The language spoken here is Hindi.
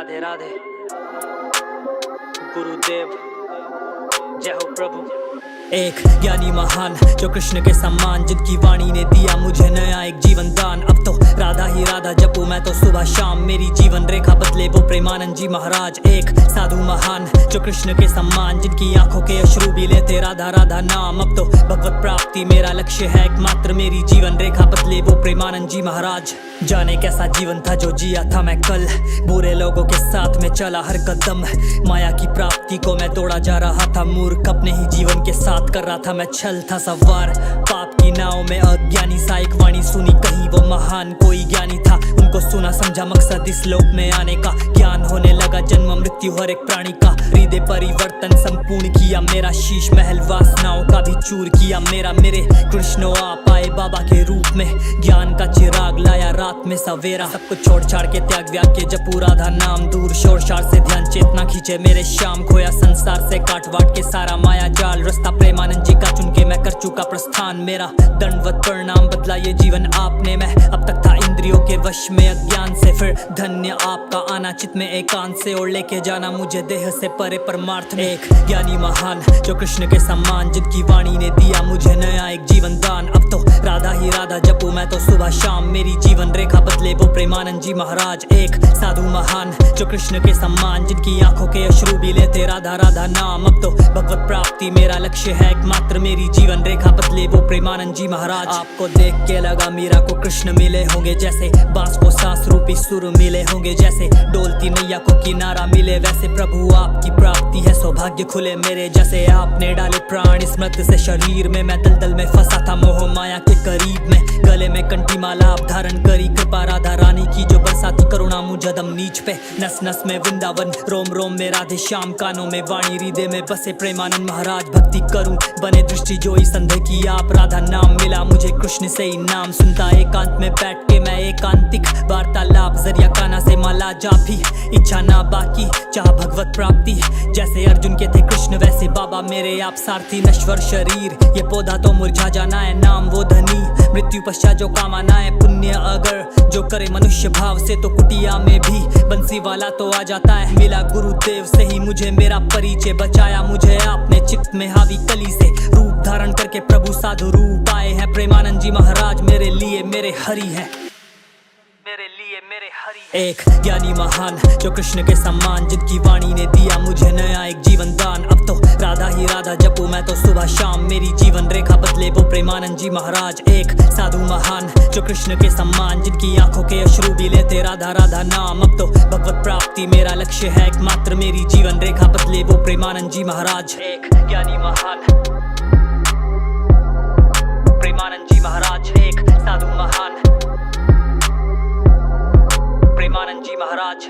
राधे राधे। गुरुदेव जय हो प्रभु। एक ज्ञानी महान जो कृष्ण के सम्मान, जिनकी वाणी ने दिया मुझे नया एक जीवन दान। अब तो राधा ही राधा जपू मैं तो सुबह शाम, मेरी जीवन रेखा बदले वो प्रेमानंद जी महाराज। एक साधु महान जो कृष्ण के सम्मान, जिनकी आंखों के अश्रु भी लेते राधा राधा नाम। अब तो भगवत प्राप्ति मेरा लक्ष्य है एकमात्र, मेरी जीवन रेखा बदले वो प्रेमानंद जी महाराज। जाने कैसा जीवन था जो जिया था मैं कल, बुरे लोगों के साथ में चला हर कदम। माया की प्राप्ति को मैं तोड़ा जा रहा था मूर्ख, अपने ही जीवन के साथ कर रहा था मैं छल था सवार। पाप की नाव में अज्ञानी सा एक वाणी सुनी, कहीं वो महान कोई ज्ञानी था। उनको सुना समझा मकसद इस लोक में आने का, ज्ञान होने लगा जन्म मृत्यु हर एक प्राणी का। हृदय परिवर्तन संपूर्ण किया मेरा, शीश महल वासनाओं का भी चूर किया मेरा। मेरे कृष्णो आप आए बाबा के रूप में, ज्ञान का चिराग लाया रात में सवेरा। सब कुछ छोड़ छाड़ के त्याग व्याग के जपू राधा नाम, दूर शोर शार से ध्यान चेतना खींचे मेरे शाम। खोया संसार से काट वाट के सारा माया जाल, रास्ता प्रेमानंद जी का चुन के मैं कर चुका प्रस्थान। मेरा दंडवत परिणाम बदला ये जीवन आपने, मैं अब तक था इंद्रियों के वश में अज्ञान से। फिर धन्य आपका आना चित में एकांत से, और लेके जाना मुझे देह से परे परमार्थ में। एक ज्ञानी महान जो कृष्ण के सम्मान, जिनकी वाणी ने दिया मुझे नया एक जीवन दान। अब तो राधा ही राधा जपू मैं तो सुबह शाम, मेरी जीवन रेखा बदले वो प्रेमानंद जी महाराज। एक साधु महान जो कृष्ण के सम्मान, जिनकी आंखों के अश्रु भी लेते राधा राधा नाम। अब तो भगवत प्राप्ति मेरा लक्ष्य है एकमात्र, मेरी जीवन रेखा बदले वो प्रेमानंद जी महाराज। आपको देख के लगा मीरा को कृष्ण मिले होंगे, जैसे बांस को सांस रूपी सुर मिले होंगे, जैसे डोलती नैया को किनारा मिले। वैसे प्रभु आपकी प्राप्ति है सौभाग्य खुले मेरे, जैसे आपने डाले प्राण इस मृत से शरीर में। मैं दलदल में फंसा था मोह माया के करीब में, गले में कंठी माला आप धारण करी। कृपा राधा रानी की जो बरसाती करुणा मुझे दम नीच पे। नस नस में वृंदावन, रोम रोम में राधे श्याम, कानों में वाणी हृदय में बसे प्रेमानंद महाराज। भक्ति करूं बने दृष्टि जो ही संदेह की आप, राधा नाम मिला मुझे कृष्ण से ही नाम। सुनता एकांत में बैठ के मैं एकांतिक वार्तालाप, जरिया काना से माला जापी। इच्छा ना बाकी चाह भगवत प्राप्ति, जैसे अर्जुन के थे कृष्ण वैसे बाबा मेरे आप सारथी। नश्वर शरीर ये पौधा तो मुरझा जाना है, नाम वो धनी मृत्यु पश्चात जो काम आना है। पुण्य अगर जो करे मनुष्य भाव से, तो कुटिया में भी बंसी वाला तो आ जाता है। मिला गुरुदेव से ही मुझे मेरा परिचय, बचाया मुझे आपने चित्त में हावी कली से। रूप धारण करके प्रभु साधु रूप आए हैं, प्रेमानंद जी महाराज मेरे लिए मेरे हरि हैं, मेरे लिए मेरे हरि हैं। एक ज्ञानी महान जो कृष्ण के सम्मान, जिनकी वाणी ने दिया मुझे नया एक जीवन दान। अब तो राधा ही राधा जपू मैं तो सुबह शाम, मेरी जीवन रेखा बदले वो प्रेमानंद जी महाराज। एक साधु महान जो कृष्ण के सम्मान, जिनकी आंखों के अश्रु भी लेते राधा राधा नाम। अब तो भगवत प्राप्ति मेरा लक्ष्य है एकमात्र, मेरी जीवन रेखा बदले वो प्रेमानंद जी महाराज। एक ज्ञानी महान प्रेमानंद जी महाराज, एक साधु महान प्रेमानंद जी महाराज।